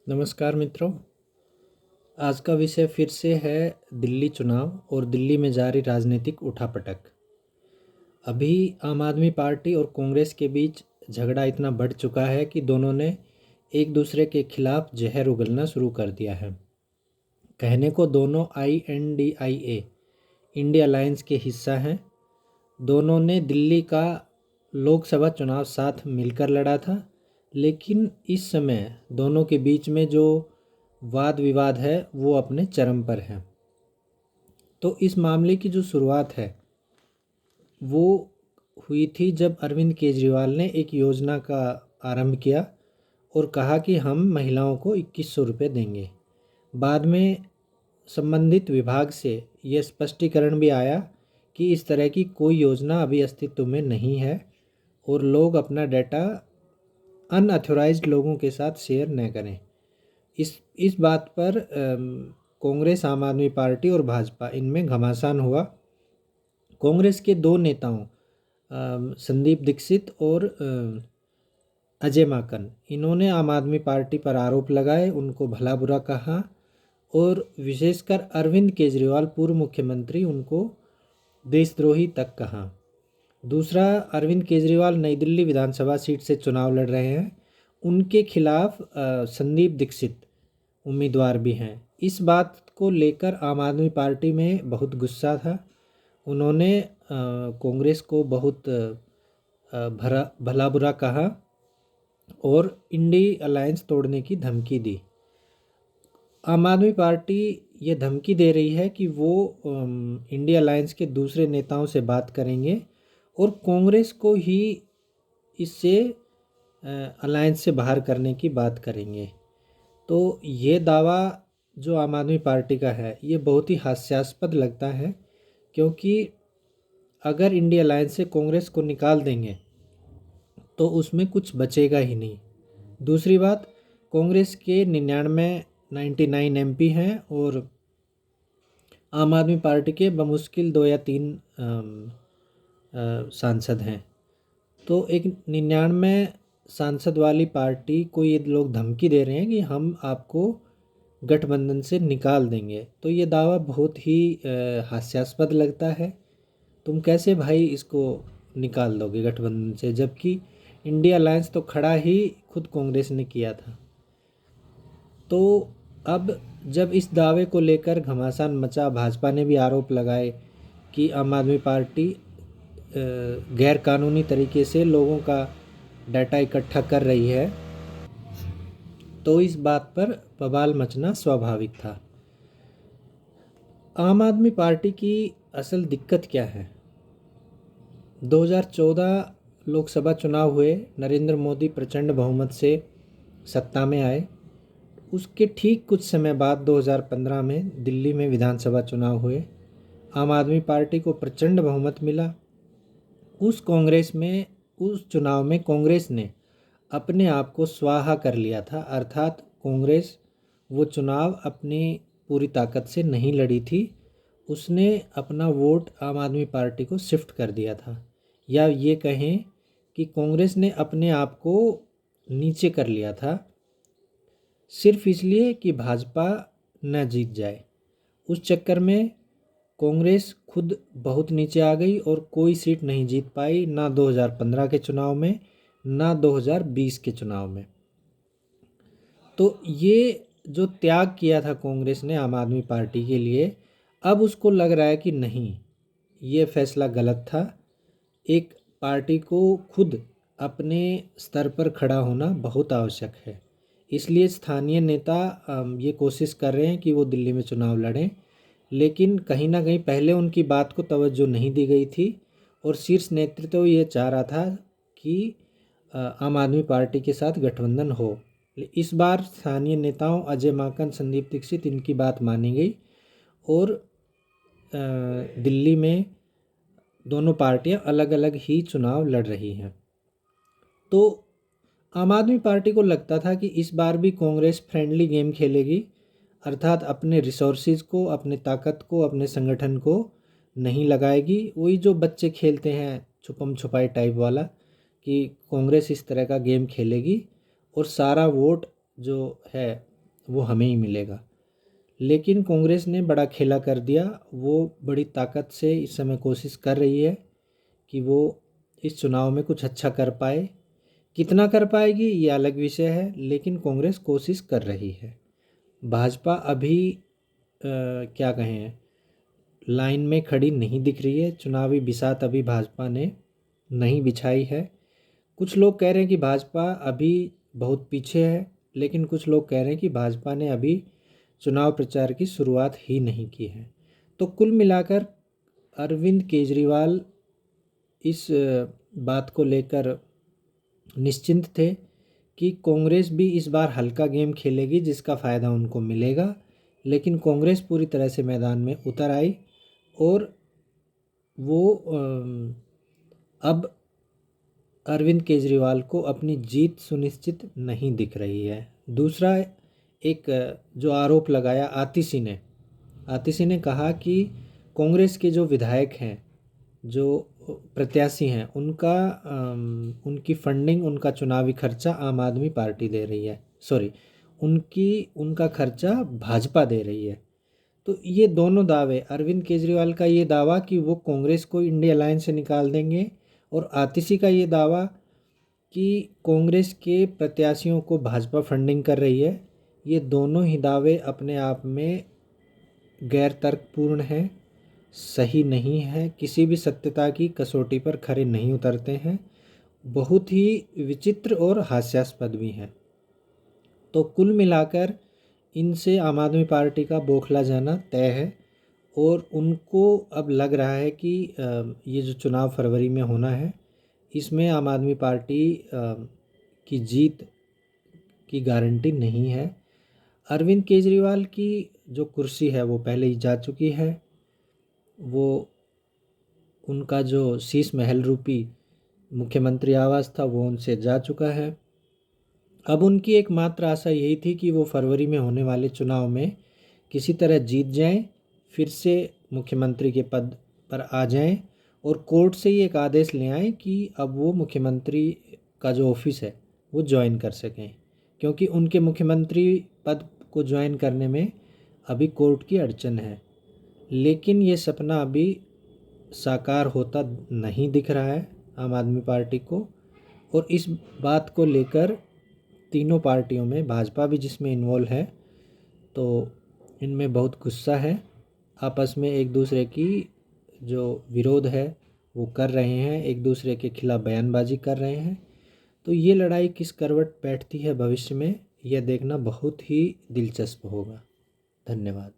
नमस्कार मित्रों। आज का विषय फिर से है दिल्ली चुनाव और दिल्ली में जारी राजनीतिक उठापटक। अभी आम आदमी पार्टी और कांग्रेस के बीच झगड़ा इतना बढ़ चुका है कि दोनों ने एक दूसरे के खिलाफ जहर उगलना शुरू कर दिया है। कहने को दोनों INDIA इंडिया अलायंस के हिस्सा हैं। दोनों ने दिल्ली का लोकसभा चुनाव साथ मिलकर लड़ा था, लेकिन इस समय दोनों के बीच में जो वाद विवाद है वो अपने चरम पर है। तो इस मामले की जो शुरुआत है वो हुई थी जब अरविंद केजरीवाल ने एक योजना का आरंभ किया और कहा कि हम महिलाओं को 2100 रुपये देंगे। बाद में संबंधित विभाग से यह स्पष्टीकरण भी आया कि इस तरह की कोई योजना अभी अस्तित्व में नहीं है और लोग अपना डाटा अनऑथोराइज्ड लोगों के साथ शेयर न करें। इस बात पर कांग्रेस, आम आदमी पार्टी और भाजपा इनमें घमासान हुआ। कांग्रेस के दो नेताओं संदीप दीक्षित और अजय माकन, इन्होंने आम आदमी पार्टी पर आरोप लगाए, उनको भला बुरा कहा और विशेषकर अरविंद केजरीवाल पूर्व मुख्यमंत्री, उनको देशद्रोही तक कहा। दूसरा, अरविंद केजरीवाल नई दिल्ली विधानसभा सीट से चुनाव लड़ रहे हैं, उनके खिलाफ संदीप दीक्षित उम्मीदवार भी हैं। इस बात को लेकर आम आदमी पार्टी में बहुत गुस्सा था। उन्होंने कांग्रेस को बहुत भला बुरा कहा और इंडिया अलायंस तोड़ने की धमकी दी। आम आदमी पार्टी ये धमकी दे रही है कि वो इंडिया अलायंस के दूसरे नेताओं से बात करेंगे और कांग्रेस को ही इससे अलायंस से बाहर करने की बात करेंगे। तो ये दावा जो आम आदमी पार्टी का है ये बहुत ही हास्यास्पद लगता है, क्योंकि अगर इंडिया अलायंस से कांग्रेस को निकाल देंगे तो उसमें कुछ बचेगा ही नहीं। दूसरी बात, कांग्रेस के 99 MP हैं और आम आदमी पार्टी के बमुश्किल 2 या 3 सांसद हैं। तो एक 99 सांसद वाली पार्टी को ये लोग धमकी दे रहे हैं कि हम आपको गठबंधन से निकाल देंगे। तो ये दावा बहुत ही हास्यास्पद लगता है। तुम कैसे भाई इसको निकाल दोगे गठबंधन से, जबकि इंडिया अलायंस तो खड़ा ही खुद कांग्रेस ने किया था। तो अब जब इस दावे को लेकर घमासान मचा, भाजपा ने भी आरोप लगाए कि आम आदमी पार्टी गैर कानूनी तरीके से लोगों का डाटा इकट्ठा कर रही है, तो इस बात पर बवाल मचना स्वाभाविक था। आम आदमी पार्टी की असल दिक्कत क्या है? 2014 लोकसभा चुनाव हुए, नरेंद्र मोदी प्रचंड बहुमत से सत्ता में आए। उसके ठीक कुछ समय बाद 2015 में दिल्ली में विधानसभा चुनाव हुए। आम आदमी पार्टी को प्रचंड बहुमत मिला। उस चुनाव में कांग्रेस ने अपने आप को स्वाहा कर लिया था, अर्थात कांग्रेस वो चुनाव अपनी पूरी ताकत से नहीं लड़ी थी। उसने अपना वोट आम आदमी पार्टी को शिफ्ट कर दिया था, या ये कहें कि कांग्रेस ने अपने आप को नीचे कर लिया था, सिर्फ इसलिए कि भाजपा न जीत जाए। उस चक्कर में कांग्रेस खुद बहुत नीचे आ गई और कोई सीट नहीं जीत पाई, ना 2015 के चुनाव में, ना 2020 के चुनाव में। तो ये जो त्याग किया था कांग्रेस ने आम आदमी पार्टी के लिए, अब उसको लग रहा है कि नहीं, ये फैसला गलत था। एक पार्टी को खुद अपने स्तर पर खड़ा होना बहुत आवश्यक है। इसलिए स्थानीय नेता ये कोशिश कर रहे हैं कि वो दिल्ली में चुनाव लड़ें, लेकिन कहीं ना कहीं पहले उनकी बात को तवज्जो नहीं दी गई थी और शीर्ष नेतृत्व ये चाह रहा था कि आम आदमी पार्टी के साथ गठबंधन हो। इस बार स्थानीय नेताओं अजय माकन, संदीप दीक्षित, इनकी बात मानी गई और दिल्ली में दोनों पार्टियां अलग अलग ही चुनाव लड़ रही हैं। तो आम आदमी पार्टी को लगता था कि इस बार भी कांग्रेस फ्रेंडली गेम खेलेगी, अर्थात अपने रिसोर्सेज को, अपने ताकत को, अपने संगठन को नहीं लगाएगी। वही जो बच्चे खेलते हैं छुपम छुपाई टाइप वाला, कि कांग्रेस इस तरह का गेम खेलेगी और सारा वोट जो है वो हमें ही मिलेगा। लेकिन कांग्रेस ने बड़ा खेला कर दिया। वो बड़ी ताकत से इस समय कोशिश कर रही है कि वो इस चुनाव में कुछ अच्छा कर पाए। कितना कर पाएगी ये अलग विषय है, लेकिन कांग्रेस कोशिश कर रही है। भाजपा अभी क्या कहें, लाइन में खड़ी नहीं दिख रही है। चुनावी बिसात अभी भाजपा ने नहीं बिछाई है। कुछ लोग कह रहे हैं कि भाजपा अभी बहुत पीछे है, लेकिन कुछ लोग कह रहे हैं कि भाजपा ने अभी चुनाव प्रचार की शुरुआत ही नहीं की है। तो कुल मिलाकर अरविंद केजरीवाल इस बात को लेकर निश्चिंत थे कि कांग्रेस भी इस बार हल्का गेम खेलेगी जिसका फ़ायदा उनको मिलेगा। लेकिन कांग्रेस पूरी तरह से मैदान में उतर आई और वो अब अरविंद केजरीवाल को अपनी जीत सुनिश्चित नहीं दिख रही है। दूसरा, एक जो आरोप लगाया आतिशी ने कहा कि कांग्रेस के जो विधायक हैं, जो प्रत्याशी हैं, उनकी फंडिंग, उनका चुनावी खर्चा आम आदमी पार्टी दे रही है, उनका खर्चा भाजपा दे रही है। तो ये दोनों दावे, अरविंद केजरीवाल का ये दावा कि वो कांग्रेस को इंडिया अलायंस से निकाल देंगे और आतिशी का ये दावा कि कांग्रेस के प्रत्याशियों को भाजपा फंडिंग कर रही है, ये दोनों ही दावे अपने आप में गैर तर्कपूर्ण हैं, सही नहीं है, किसी भी सत्यता की कसौटी पर खरे नहीं उतरते हैं, बहुत ही विचित्र और हास्यास्पद भी हैं। तो कुल मिलाकर इनसे आम आदमी पार्टी का बौखला जाना तय है और उनको अब लग रहा है कि ये जो चुनाव फरवरी में होना है, इसमें आम आदमी पार्टी की जीत की गारंटी नहीं है। अरविंद केजरीवाल की जो कुर्सी है वो पहले ही जा चुकी है। वो उनका जो शीश महल रूपी मुख्यमंत्री आवास था वो उनसे जा चुका है। अब उनकी एकमात्र आशा यही थी कि वो फरवरी में होने वाले चुनाव में किसी तरह जीत जाएं, फिर से मुख्यमंत्री के पद पर आ जाएं और कोर्ट से ही एक आदेश ले आएं कि अब वो मुख्यमंत्री का जो ऑफिस है वो ज्वाइन कर सकें, क्योंकि उनके मुख्यमंत्री पद को ज्वाइन करने में अभी कोर्ट की अड़चन है। लेकिन ये सपना अभी साकार होता नहीं दिख रहा है आम आदमी पार्टी को, और इस बात को लेकर तीनों पार्टियों में, भाजपा भी जिसमें इन्वॉल्व है, तो इनमें बहुत गुस्सा है। आपस में एक दूसरे की जो विरोध है वो कर रहे हैं, एक दूसरे के खिलाफ बयानबाजी कर रहे हैं। तो ये लड़ाई किस करवट बैठती है भविष्य में, यह देखना बहुत ही दिलचस्प होगा। धन्यवाद।